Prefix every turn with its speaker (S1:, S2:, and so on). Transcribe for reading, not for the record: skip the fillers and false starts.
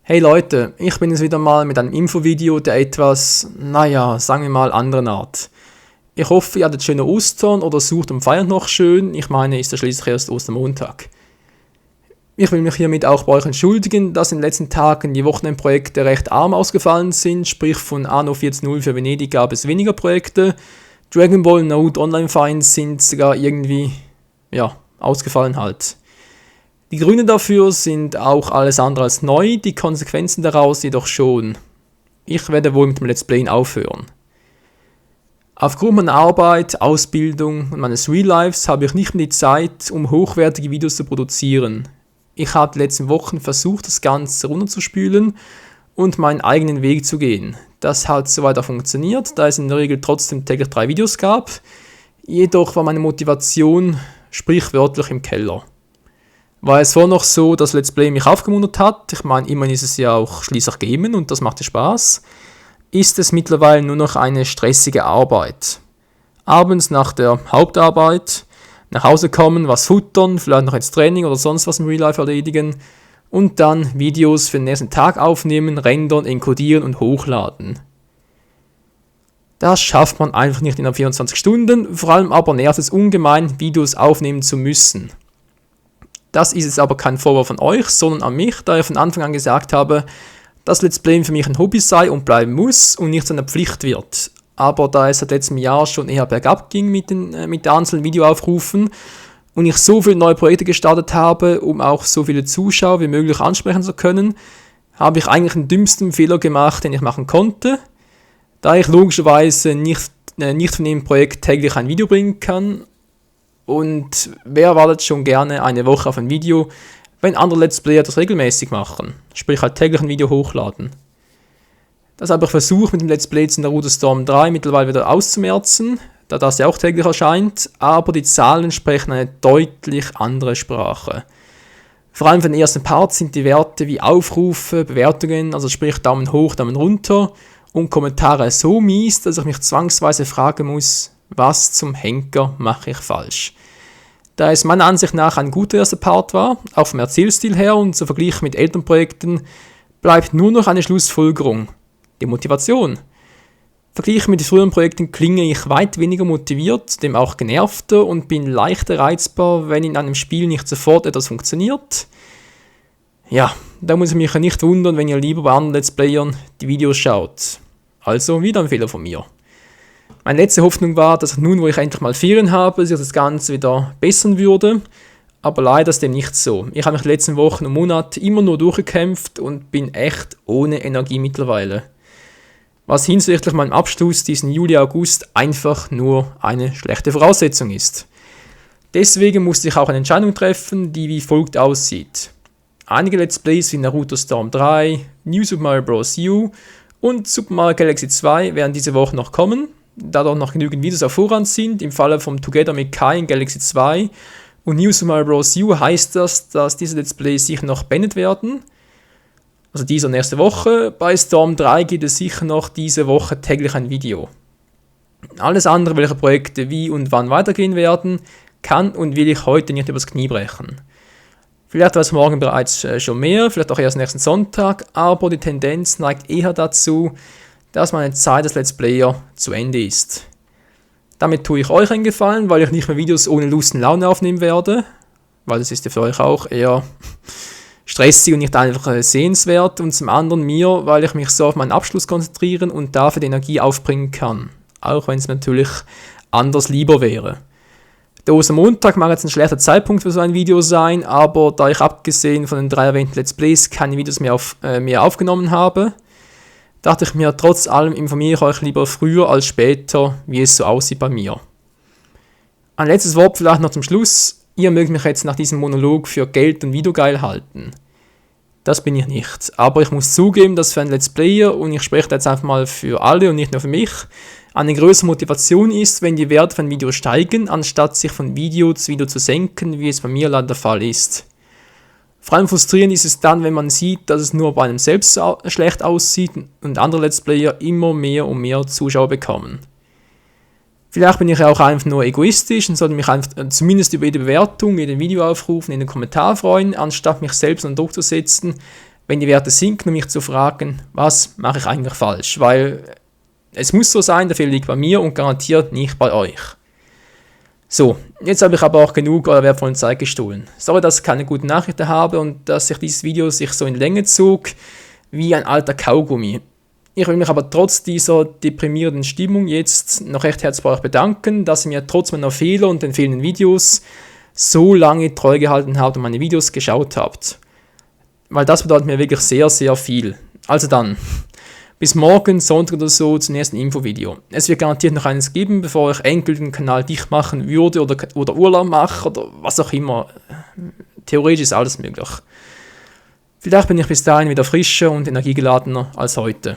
S1: Hey Leute, ich bin jetzt wieder mal mit einem Infovideo der etwas, sagen wir mal, anderen Art. Ich hoffe, ihr hattet schöne Ostern oder sucht und feiert noch schön. Ich meine, ist ja schließlich erst Ostermontag. Ich will mich hiermit auch bei euch entschuldigen, dass in den letzten Tagen die Wochenendprojekte recht arm ausgefallen sind, sprich von Anno 14.0 für Venedig gab es weniger Projekte. Dragon Ball Naruto Online Fines sind sogar irgendwie, ausgefallen halt. Die Gründe dafür sind auch alles andere als neu, die Konsequenzen daraus jedoch schon. Ich werde wohl mit dem Let's Playen aufhören. Aufgrund meiner Arbeit, Ausbildung und meines Real Lives habe ich nicht mehr die Zeit, um hochwertige Videos zu produzieren. Ich habe die letzten Wochen versucht, das Ganze runterzuspülen und meinen eigenen Weg zu gehen. Das hat soweit auch funktioniert, da es in der Regel trotzdem täglich 3 Videos gab. Jedoch war meine Motivation sprichwörtlich im Keller. War es vorher noch so, dass Let's Play mich aufgemuntert hat, ich meine, immerhin ist es ja auch schließlich Gamen und das macht ja Spaß, ist es mittlerweile nur noch eine stressige Arbeit. Abends nach der Hauptarbeit, nach Hause kommen, was futtern, vielleicht noch ins Training oder sonst was im Real Life erledigen und dann Videos für den nächsten Tag aufnehmen, rendern, encodieren und hochladen. Das schafft man einfach nicht innerhalb 24 Stunden, vor allem aber nervt es ungemein, Videos aufnehmen zu müssen. Das ist jetzt aber kein Vorwurf von euch, sondern an mich, da ich von Anfang an gesagt habe, dass Let's Playen für mich ein Hobby sei und bleiben muss und nicht zu einer Pflicht wird. Aber da es seit letztem Jahr schon eher bergab ging mit den einzelnen Videoaufrufen und ich so viele neue Projekte gestartet habe, um auch so viele Zuschauer wie möglich ansprechen zu können, habe ich eigentlich den dümmsten Fehler gemacht, den ich machen konnte, da ich logischerweise nicht von dem Projekt täglich ein Video bringen kann. Und wer wartet schon gerne eine Woche auf ein Video, wenn andere Let's Player das regelmäßig machen, sprich halt täglich ein Video hochladen. Das habe ich versucht mit dem Let's Play zu Naruto Storm 3 mittlerweile wieder auszumerzen, da das ja auch täglich erscheint, aber die Zahlen sprechen eine deutlich andere Sprache. Vor allem für den ersten Part sind die Werte wie Aufrufe, Bewertungen, also sprich Daumen hoch, Daumen runter und Kommentare so mies, dass ich mich zwangsweise fragen muss, was zum Henker mache ich falsch? Da es meiner Ansicht nach ein guter erster Part war, auch vom Erzählstil her und zu vergleichen mit älteren Projekten, bleibt nur noch eine Schlussfolgerung, die Motivation. Verglichen mit den früheren Projekten klinge ich weit weniger motiviert, dem auch genervter und bin leichter reizbar, wenn in einem Spiel nicht sofort etwas funktioniert. Ja, da muss ich mich ja nicht wundern, wenn ihr lieber bei anderen Let's Playern die Videos schaut. Also wieder ein Fehler von mir. Meine letzte Hoffnung war, dass nun, wo ich endlich mal Ferien habe, sich das Ganze wieder bessern würde. Aber leider ist dem nicht so. Ich habe mich die letzten Wochen und Monate immer nur durchgekämpft und bin echt ohne Energie mittlerweile. Was hinsichtlich meinem Abschluss diesen Juli, August einfach nur eine schlechte Voraussetzung ist. Deswegen musste ich auch eine Entscheidung treffen, die wie folgt aussieht. Einige Let's Plays wie Naruto Storm 3, New Super Mario Bros. U und Super Mario Galaxy 2 werden diese Woche noch kommen. Da dort noch genügend Videos auf Vorrat sind, im Falle vom Together mit Kai in Galaxy 2 und New Super Mario Bros. U heißt das, dass diese Let's Plays sicher noch beendet werden. Also diese nächste Woche. Bei Storm 3 gibt es sicher noch diese Woche täglich ein Video. Alles andere, welche Projekte wie und wann weitergehen werden, kann und will ich heute nicht übers Knie brechen. Vielleicht weiß morgen bereits schon mehr, vielleicht auch erst nächsten Sonntag, aber die Tendenz neigt eher dazu, dass meine Zeit als Let's Player zu Ende ist. Damit tue ich euch einen Gefallen, weil ich nicht mehr Videos ohne Lust und Laune aufnehmen werde, weil das ist ja für euch auch eher stressig und nicht einfach sehenswert, und zum anderen mir, weil ich mich so auf meinen Abschluss konzentrieren und dafür die Energie aufbringen kann, auch wenn es natürlich anders lieber wäre. Der Ostermontag mag jetzt ein schlechter Zeitpunkt für so ein Video sein, aber da ich abgesehen von den 3 erwähnten Let's Plays keine Videos mehr aufgenommen habe, dachte ich mir, trotz allem informiere ich euch lieber früher als später, wie es so aussieht bei mir. Ein letztes Wort vielleicht noch zum Schluss. Ihr mögt mich jetzt nach diesem Monolog für Geld und Videogeil halten. Das bin ich nicht. Aber ich muss zugeben, dass für einen Let's Player, und ich spreche da jetzt einfach mal für alle und nicht nur für mich, eine größere Motivation ist, wenn die Werte von Videos steigen, anstatt sich von Video zu Video zu senken, wie es bei mir leider der Fall ist. Vor allem frustrierend ist es dann, wenn man sieht, dass es nur bei einem selbst schlecht aussieht und andere Let's Player immer mehr und mehr Zuschauer bekommen. Vielleicht bin ich ja auch einfach nur egoistisch und sollte mich einfach zumindest über jede Bewertung, jeden Videoaufruf in den Kommentar freuen, anstatt mich selbst unter Druck zu setzen, wenn die Werte sinken, um mich zu fragen, was mache ich eigentlich falsch, weil es muss so sein, der Fehler liegt bei mir und garantiert nicht bei euch. So, jetzt habe ich aber auch genug eurer wertvollen Zeit gestohlen. Sorry, dass ich keine guten Nachrichten habe und dass sich dieses Video sich so in Länge zog wie ein alter Kaugummi. Ich will mich aber trotz dieser deprimierenden Stimmung jetzt noch recht herzlich bei euch bedanken, dass ihr mir trotz meiner Fehler und den fehlenden Videos so lange treu gehalten habt und meine Videos geschaut habt. Weil das bedeutet mir wirklich sehr, sehr viel. Also dann, bis morgen, Sonntag oder so, zum nächsten Infovideo. Es wird garantiert noch eines geben, bevor ich endgültig den Kanal dicht machen würde oder Urlaub mache oder was auch immer. Theoretisch ist alles möglich. Vielleicht bin ich bis dahin wieder frischer und energiegeladener als heute.